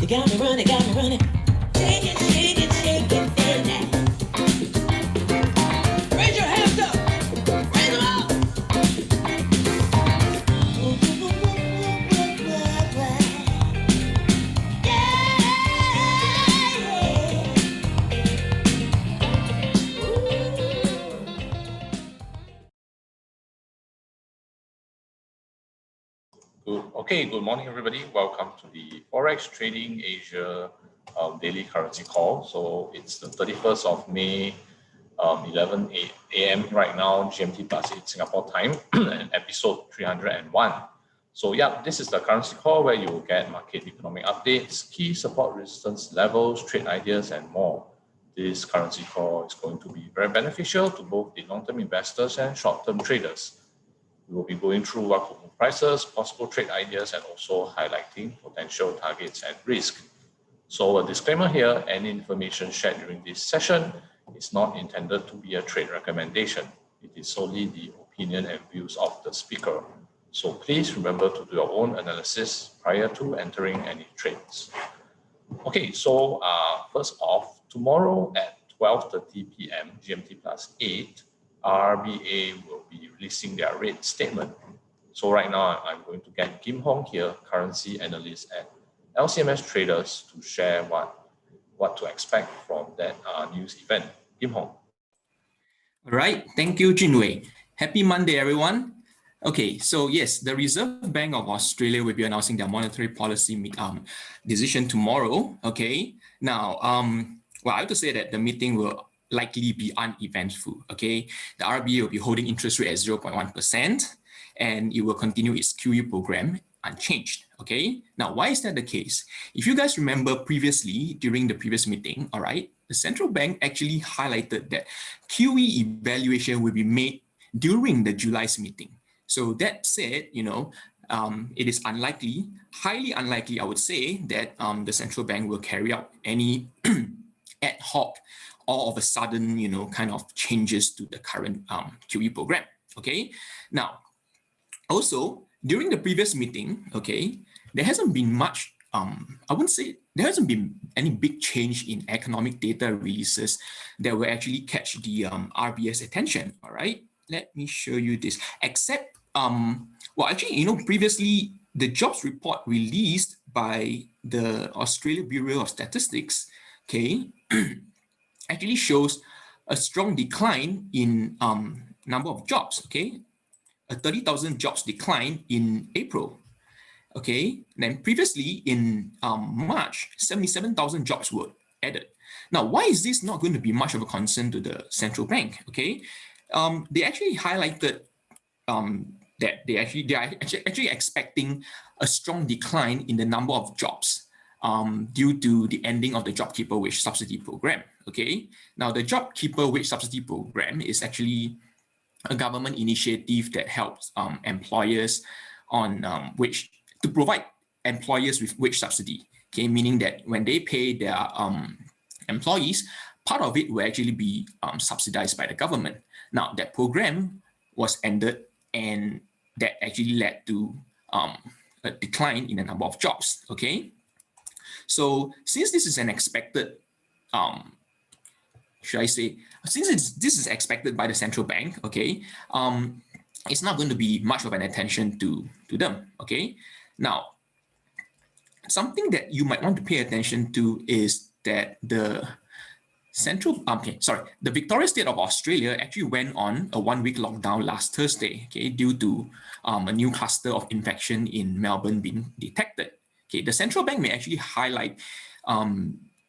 You got me running, got me running. Shake it, shake it, shake it, feel that. Raise your hands up, raise them up. Good morning, everybody. Welcome to the Forex Trading Asia daily currency call. So it's the 31st of May, 11 a.m. right now, GMT plus 8 Singapore time, and episode 301. So yeah, this is the currency call where you will get market economic updates, key support resistance levels, trade ideas, and more. This currency call is going to be very beneficial to both the long-term investors and short-term traders. We will be going through what could move prices, possible trade ideas, and also highlighting potential targets and risk. So a disclaimer here, any information shared during this session is not intended to be a trade recommendation. It is solely the opinion and views of the speaker. So please remember to do your own analysis prior to entering any trades. Okay, so first off, tomorrow at 12:30 p.m. GMT plus 8, RBA will be releasing their rate statement. So right now, I'm going to get Kim Hong here, currency analyst at LCMS Traders, to share what to expect from that news event. Kim Hong. All right, thank you, Jinwei. Happy Monday, everyone. Okay, so yes, the Reserve Bank of Australia will be announcing their monetary policy decision tomorrow. Okay, now, well, I have to say that the meeting will likely be uneventful. Okay, the RBA will be holding interest rate at 0.1%, and it will continue its QE program unchanged. Okay, now why is that the case? If you guys remember previously, during the previous meeting, all right, the central bank actually highlighted that QE evaluation will be made during the July's meeting. So that said, you know, it is unlikely, highly unlikely, I would say, that the central bank will carry out any ad hoc, all of a sudden, you know, kind of changes to the current QE program. Okay, now, also during the previous meeting, okay, there hasn't been much, I wouldn't say there hasn't been any big change in economic data releases that will actually catch the RBA's attention. All right, let me show you this, except, well, actually, you know, previously the jobs report released by the Australia Bureau of Statistics, okay, actually shows a strong decline in number of jobs, okay? A 30,000 jobs decline in April, okay? Then previously in March, 77,000 jobs were added. Now, why is this not going to be much of a concern to the central bank, okay? They actually highlighted that they are actually expecting a strong decline in the number of jobs due to the ending of the JobKeeper Wage Subsidy Program. Okay, now the JobKeeper Wage Subsidy Program is actually a government initiative that helps employers on to provide employers with wage subsidy. Okay, meaning that when they pay their employees, part of it will actually be subsidized by the government. Now that program was ended, and that actually led to a decline in the number of jobs. Okay, so since this is an expected, should I say, since this is expected by the central bank, okay, it's not going to be much of an attention to them. Okay, now something that you might want to pay attention to is that the the Victoria State of Australia actually went on a one-week lockdown last Thursday, okay, due to a new cluster of infection in Melbourne being detected. Okay, the central bank may actually highlight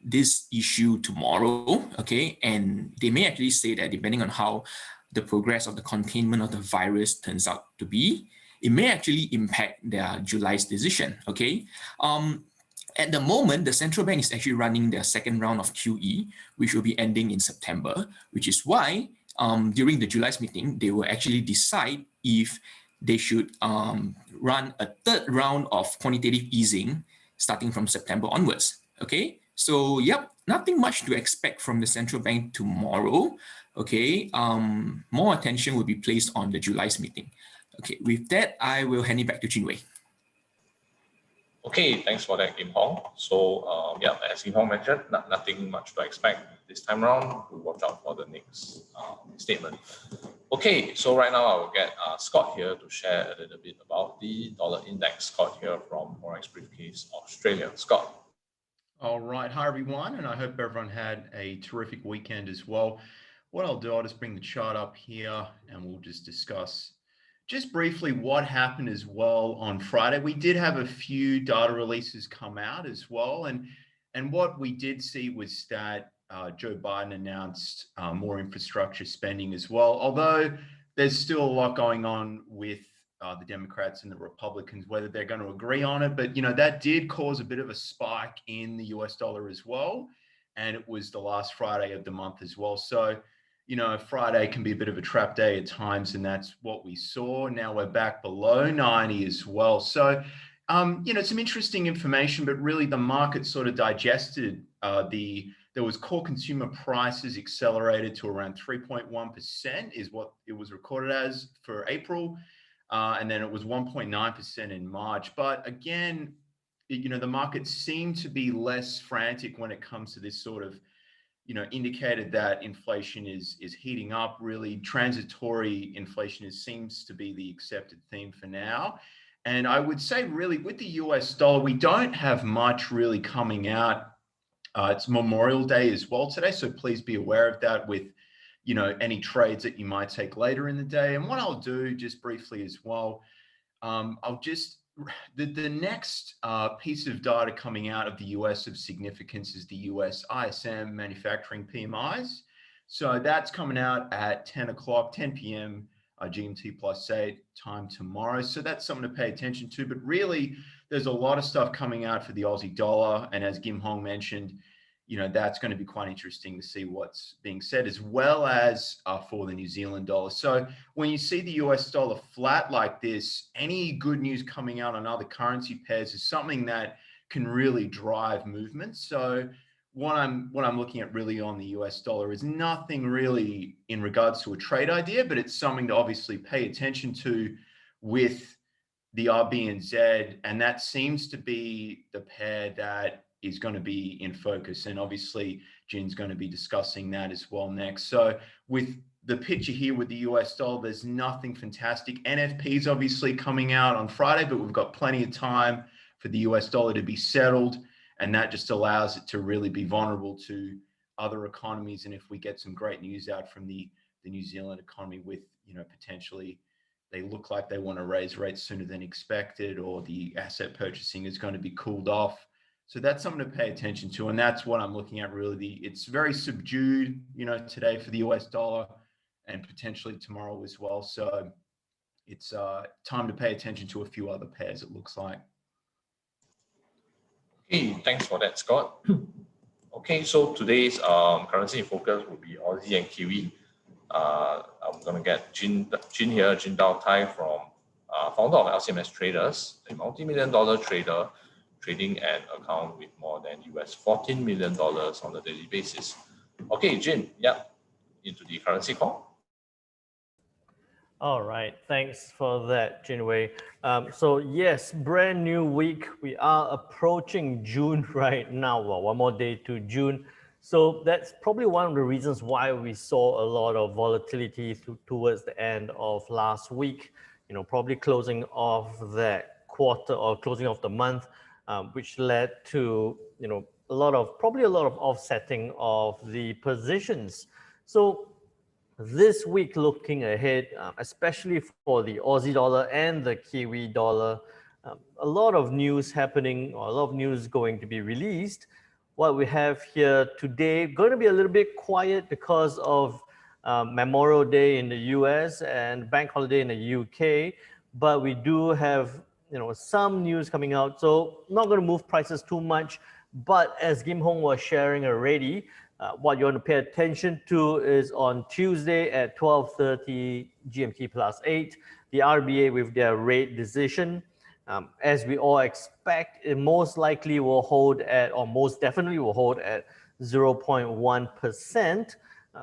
this issue tomorrow, okay, and they may actually say that depending on how the progress of the containment of the virus turns out to be, it may actually impact their July's decision, okay. At the moment, the central bank is actually running their second round of QE, which will be ending in September, which is why during the July's meeting, they will actually decide if they should run a third round of quantitative easing starting from September onwards. Okay, so yep, nothing much to expect from the central bank tomorrow. Okay, more attention will be placed on the July's meeting. Okay, with that, I will hand it back to Jinwei. Okay, thanks for that, Kim Hong. So, yeah, as Kim Hong mentioned, nothing much to expect this time around. We'll watch out for the next statement. Okay, so right now I will get Scott here to share a little bit about the dollar index. Scott here from Forex Briefcase Australia. Scott. All right, hi everyone, and I hope everyone had a terrific weekend as well. What I'll do, I'll just bring the chart up here and we'll just discuss just briefly what happened as well on Friday. We did have a few data releases come out as well, and what we did see was that Joe Biden announced more infrastructure spending as well, although there's still a lot going on with the Democrats and the Republicans, whether they're going to agree on it. But, that did cause a bit of a spike in the US dollar as well. And it was the last Friday of the month as well. So, Friday can be a bit of a trap day at times, and that's what we saw. Now we're back below 90 as well. So, some interesting information, but really the market sort of digested there was core consumer prices accelerated to around 3.1% is what it was recorded as for April. And then it was 1.9% in March. But again, the market seemed to be less frantic when it comes to this sort of, indicated that inflation is heating up. Really, transitory inflation seems to be the accepted theme for now. And I would say really with the US dollar, we don't have much really coming out. It's Memorial Day as well today. So please be aware of that with any trades that you might take later in the day. And what I'll do just briefly as well, the next piece of data coming out of the US of significance is the US ISM manufacturing PMIs. So that's coming out at 10 p.m. GMT +8 time tomorrow. So that's something to pay attention to. But really, there's a lot of stuff coming out for the Aussie dollar. And as Kim Hong mentioned, that's going to be quite interesting to see what's being said, as well as for the New Zealand dollar. So when you see the US dollar flat like this, any good news coming out on other currency pairs is something that can really drive movement. So what I'm looking at really on the US dollar is nothing really in regards to a trade idea, but it's something to obviously pay attention to with the RBNZ, and that seems to be the pair that is going to be in focus. And obviously, Jin's going to be discussing that as well next. So with the picture here with the US dollar, there's nothing fantastic. NFP is obviously coming out on Friday, but we've got plenty of time for the US dollar to be settled. And that just allows it to really be vulnerable to other economies. And if we get some great news out from the New Zealand economy with, potentially they look like they want to raise rates sooner than expected, or the asset purchasing is going to be cooled off. So that's something to pay attention to. And that's what I'm looking at really. It's very subdued, today for the US dollar and potentially tomorrow as well. So it's time to pay attention to a few other pairs, it looks like. Okay, thanks for that, Scott. Okay, so today's currency in focus will be Aussie and Kiwi. I'm going to get Jin here, Jin Dao Tai, from founder of LCMS Traders, a multi-million-dollar trader trading an account with more than $14 million on a daily basis. Okay, Jin, into the currency call. All right, thanks for that, Jinwei. So yes, brand new week. We are approaching June right now. Well, one more day to June. So that's probably one of the reasons why we saw a lot of volatility towards the end of last week. Probably closing off that quarter or closing off the month, which led to a lot of offsetting of the positions. So this week, looking ahead, especially for the Aussie dollar and the Kiwi dollar, a lot of news happening, or a lot of news going to be released. What we have here today going to be a little bit quiet because of Memorial Day in the US and bank holiday in the UK, but we do have some news coming out. So not going to move prices too much, but as Kim Hong was sharing already, what you want to pay attention to is on Tuesday at 12:30 GMT +8, the RBA with their rate decision. As we all expect, it most likely will hold at, or most definitely will hold at 0.1%.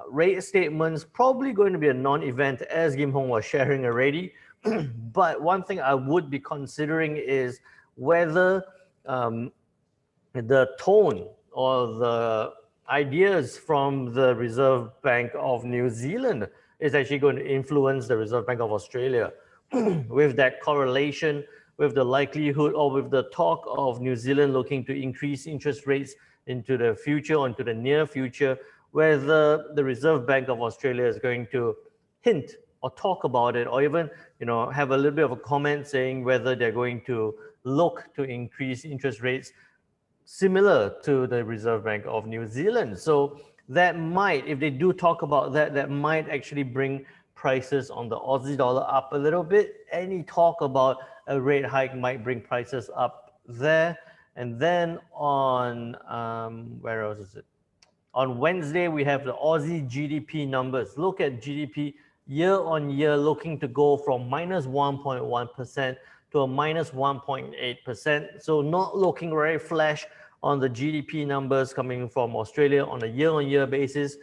Rate statements probably going to be a non-event, as Kim Hong was sharing already. But one thing I would be considering is whether the tone or the ideas from the Reserve Bank of New Zealand is actually going to influence the Reserve Bank of Australia with that correlation, with the likelihood or with the talk of New Zealand looking to increase interest rates into the future or into the near future, whether the Reserve Bank of Australia is going to hint or talk about it, or even have a little bit of a comment saying whether they're going to look to increase interest rates similar to the Reserve Bank of New Zealand. So that might, if they do talk about that, that might actually bring prices on the Aussie dollar up a little bit. Any talk about a rate hike might bring prices up there. And then on, where else is it? On Wednesday, we have the Aussie GDP numbers. Look at GDP year on year, looking to go from minus 1.1% to a minus 1.8%. So not looking very flash on the GDP numbers coming from Australia on a year-on-year basis,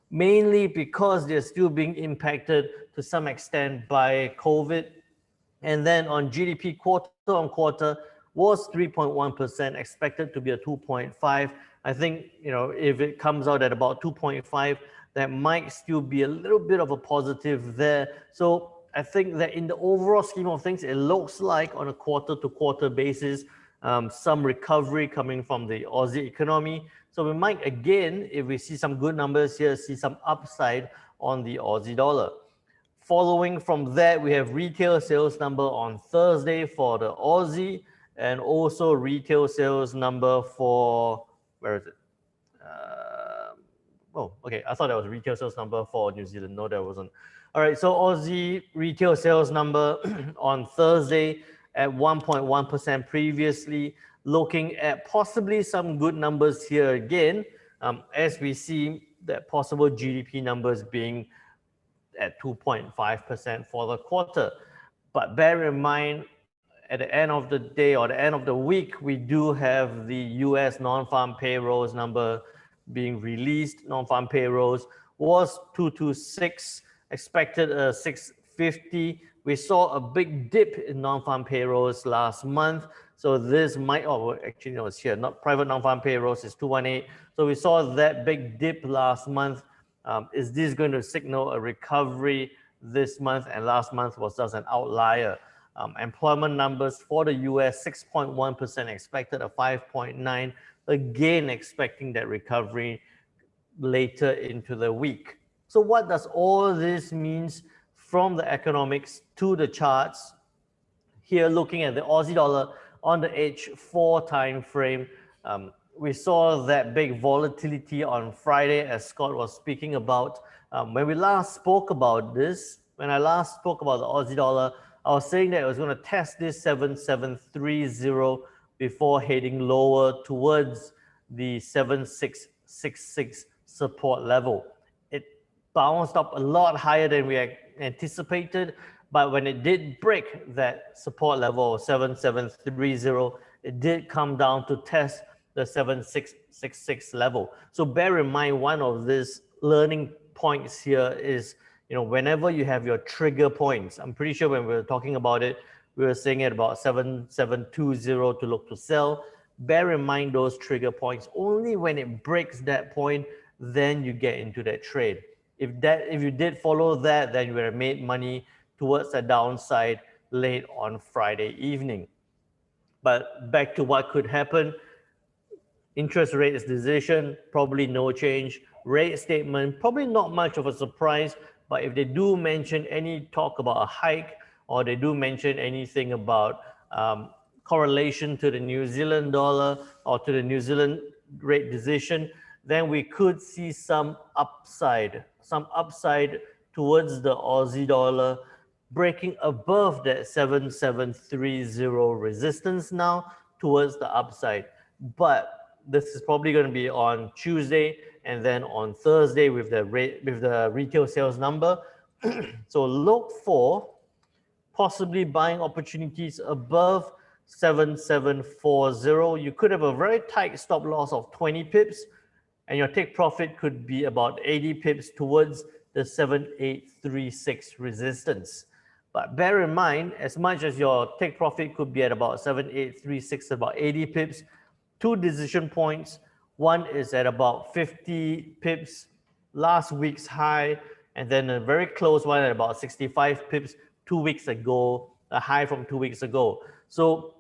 mainly because they're still being impacted to some extent by COVID. And then on GDP quarter on quarter was 3.1%, expected to be a 2.5. I think, if it comes out at about 2.5, that might still be a little bit of a positive there. So I think that in the overall scheme of things, it looks like on a quarter to quarter basis, some recovery coming from the Aussie economy. So we might, again, if we see some good numbers here, see some upside on the Aussie dollar. Following from that, we have retail sales number on Thursday for the Aussie, and also retail sales number for, where is it? Oh, okay, I thought that was retail sales number for New Zealand. No, that wasn't. All right, so Aussie retail sales number on Thursday at 1.1% previously, looking at possibly some good numbers here again, as we see that possible GDP numbers being at 2.5% for the quarter. But bear in mind, at the end of the day or the end of the week, we do have the US non-farm payrolls number being released. Non-farm payrolls was 226, expected 650. We saw a big dip in non-farm payrolls last month. So this might, actually no, it's here, not private non-farm payrolls is 218. So we saw that big dip last month. Is this going to signal a recovery this month? And last month was just an outlier. Employment numbers for the US, 6.1% expected, a 5.9, again expecting that recovery later into the week. So what does all this means from the economics to the charts? Here looking at the Aussie dollar on the H4 time frame, we saw that big volatility on Friday, as Scott was speaking about. When we last spoke about this, when I last spoke about the Aussie dollar, I was saying that it was going to test this 7730 before heading lower towards the 7666 support level. It bounced up a lot higher than we anticipated, but when it did break that support level of 7730, it did come down to test the 7666 level. So bear in mind, one of these learning points here is, whenever you have your trigger points, I'm pretty sure when we were talking about it, we were saying at about 7720 to look to sell. Bear in mind those trigger points. Only when it breaks that point, then you get into that trade. If you did follow that, then you would have made money towards the downside late on Friday evening. But back to what could happen. Interest rates decision, probably no change. Rate statement, probably not much of a surprise, but if they do mention any talk about a hike, or they do mention anything about correlation to the New Zealand dollar or to the New Zealand rate decision, then we could see some upside towards the Aussie dollar, breaking above that 7730 resistance now towards the upside. But this is probably going to be on Tuesday and then on Thursday with the retail sales number. So look for possibly buying opportunities above 7740. You could have a very tight stop loss of 20 pips, and your take profit could be about 80 pips towards the 7836 resistance. But bear in mind, as much as your take profit could be at about 7836, about 80 pips, two decision points. One is at about 50 pips, last week's high, and then a very close one at about 65 pips 2 weeks ago, a high from 2 weeks ago. So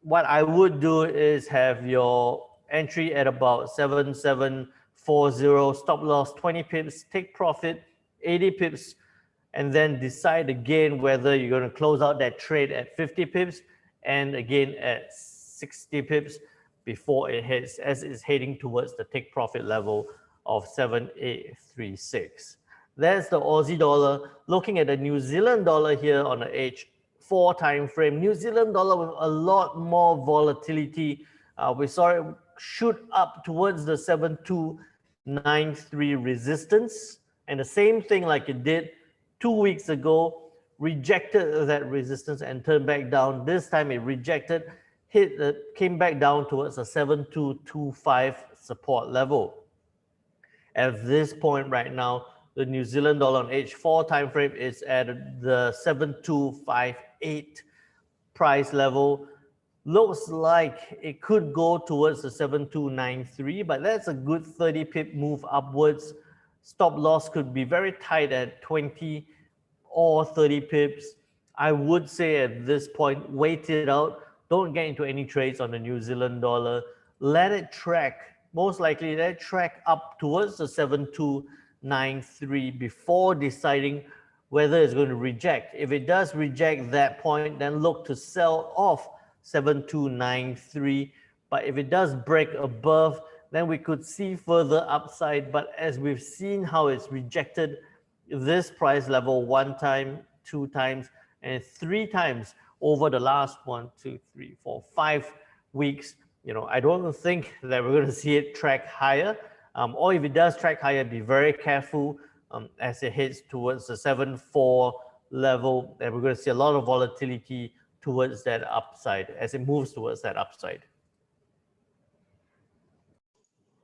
what I would do is have your entry at about 7740, stop loss 20 pips, take profit 80 pips, and then decide again whether you're going to close out that trade at 50 pips and again at 60 pips before it hits, as it's heading towards the take profit level of 7836. That's the Aussie dollar. Looking at the New Zealand dollar here on the H4 time frame, New Zealand dollar with a lot more volatility. We saw it shoot up towards the 7293 resistance, and the same thing like it did 2 weeks ago, rejected that resistance and turned back down. This time it rejected, came back down towards a 7225 support level. At this point right now, the New Zealand dollar on H4 time frame is at the 7258 price level. Looks like it could go towards the 7293, but that's a good 30 pip move upwards. Stop loss could be very tight at 20 or 30 pips. I would say at this point, wait it out. Don't get into any trades on the New Zealand dollar. Let it track. Most likely, let it track up towards the 7293 before deciding whether it's going to reject. If it does reject that point, then look to sell off 7293. But if it does break above, then we could see further upside. But as we've seen how it's rejected this price level 1 time, 2 times, and 3 times over the last 1, 2, 3, 4, 5 weeks, I don't think that we're going to see it track higher. Or if it does track higher, be very careful as it heads towards the 7.4 level, and we're going to see a lot of volatility towards that upside as it moves towards that upside.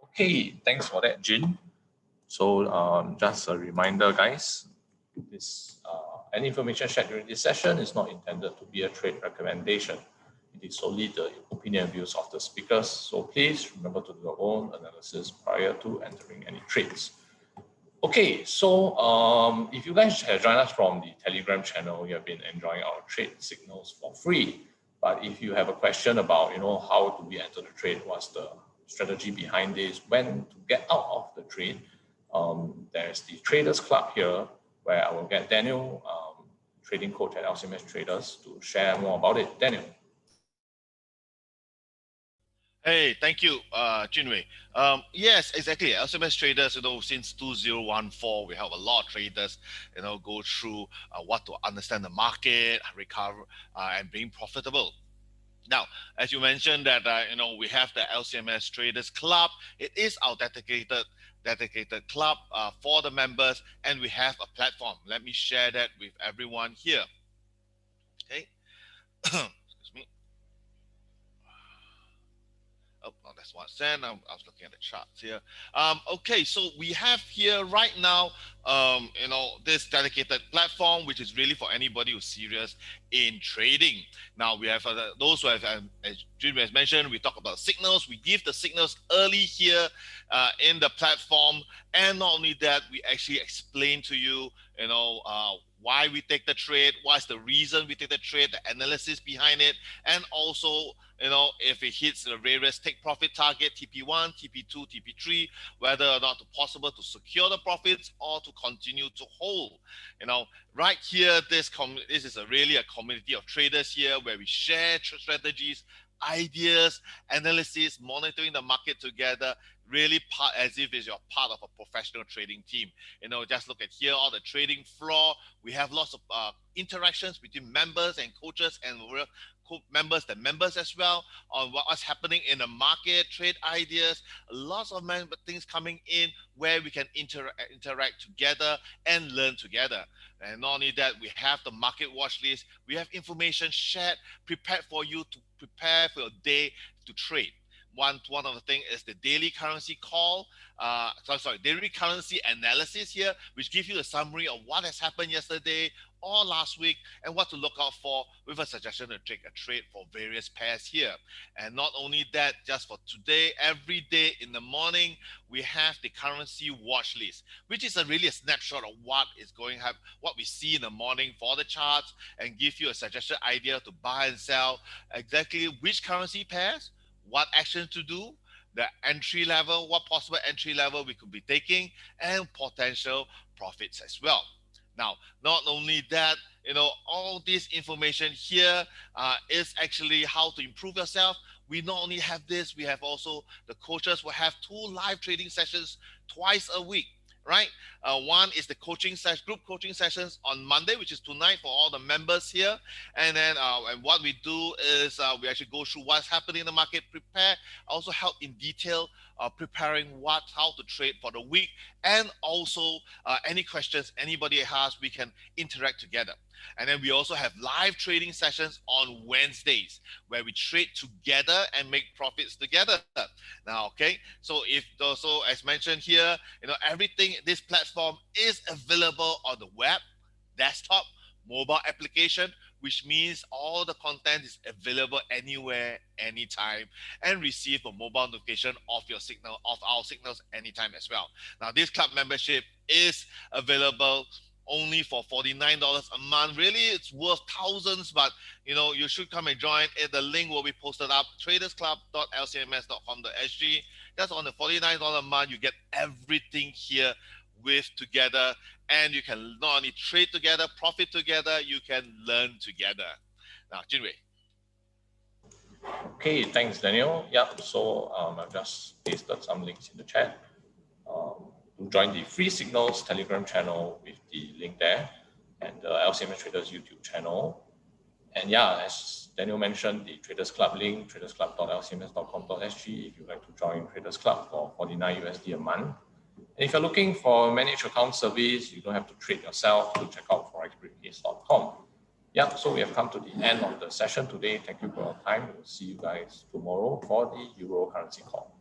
Okay, thanks for that, Jin. So just a reminder, guys, any information shared during this session is not intended to be a trade recommendation. It is solely the opinion and views of the speakers. So please remember to do your own analysis prior to entering any trades. Okay, so if you guys have joined us from the Telegram channel, you have been enjoying our trade signals for free. But if you have a question about, how do we enter the trade, what's the strategy behind this, when to get out of the trade, there's the Traders Club here, where I will get Daniel, trading coach at LCMS Traders, to share more about it. Daniel. Hey, thank you, Junwei. Yes, exactly. LCMS Traders, since 2014, we help a lot of traders, go through what to understand the market, recover, and being profitable. Now, as you mentioned that, we have the LCMS Traders Club. It is our dedicated club for the members, and we have a platform. Let me share that with everyone here. Okay. Excuse me. Oh, no, that's what I said. I was looking at the charts here. Okay, so we have here right now, this dedicated platform, which is really for anybody who's serious in trading. Now we have those who have, as Jim has mentioned, we talk about signals. We give the signals early here in the platform, and not only that, we actually explain to you, why we take the trade, what's the reason we take the trade, the analysis behind it, and also, if it hits the various take profit target, TP1, TP2, TP3, whether or not it's possible to secure the profits or to continue to hold. Right here, this is really a community of traders here where we share strategies, ideas, analysis, monitoring the market together, really as if you're part of a professional trading team. Just look at here, all the trading floor. We have lots of interactions between members and coaches, and members as well, on what's happening in the market, trade ideas, lots of things coming in where we can interact together and learn together. And not only that, we have the market watch list. We have information shared, prepared for you to prepare for your day to trade. One of the things is the daily currency call, daily currency analysis here, which gives you a summary of what has happened yesterday or last week and what to look out for, with a suggestion to take a trade for various pairs here. And not only that, just for today, every day in the morning, we have the currency watch list, which is really a snapshot of what is going on, what we see in the morning for the charts, and give you a suggested idea to buy and sell exactly which currency pairs, what action to do, the entry level, what possible entry level we could be taking, and potential profits as well. Now, not only that, all this information here is actually how to improve yourself. We not only have this, we have also the coaches will have 2 live trading sessions twice a week, right? One is the group coaching sessions on Monday, which is tonight for all the members here. And then and what we do is we actually go through what's happening in the market, also help in detail preparing how to trade for the week, and also any questions anybody has, we can interact together. And then we also have live trading sessions on Wednesdays where we trade together and make profits together. Now, okay, so as mentioned here, everything, this platform is available on the web, desktop, mobile application, which means all the content is available anywhere, anytime, and receive a mobile notification of our signals anytime as well. Now, this club membership is available only for $49 a month. Really, it's worth thousands, but you should come and join. The link will be posted up, tradersclub.lcms.com.sg. That's on the $49 a month. You get everything here together, and you can not only trade together, profit together, you can learn together. Now, Jinwei. Okay, thanks, Daniel. Yep, so I've just pasted some links in the chat. To join the Free Signals Telegram channel with the link there, and the LCMS Traders YouTube channel. And yeah, as Daniel mentioned, the Traders Club link, tradersclub.lcms.com.sg, if you'd like to join Traders Club for $49 USD a month. And if you're looking for a managed account service, you don't have to trade yourself, to check out forexbriefcase.com. Yeah, so we have come to the end of the session today. Thank you for your time. We'll see you guys tomorrow for the Euro currency call.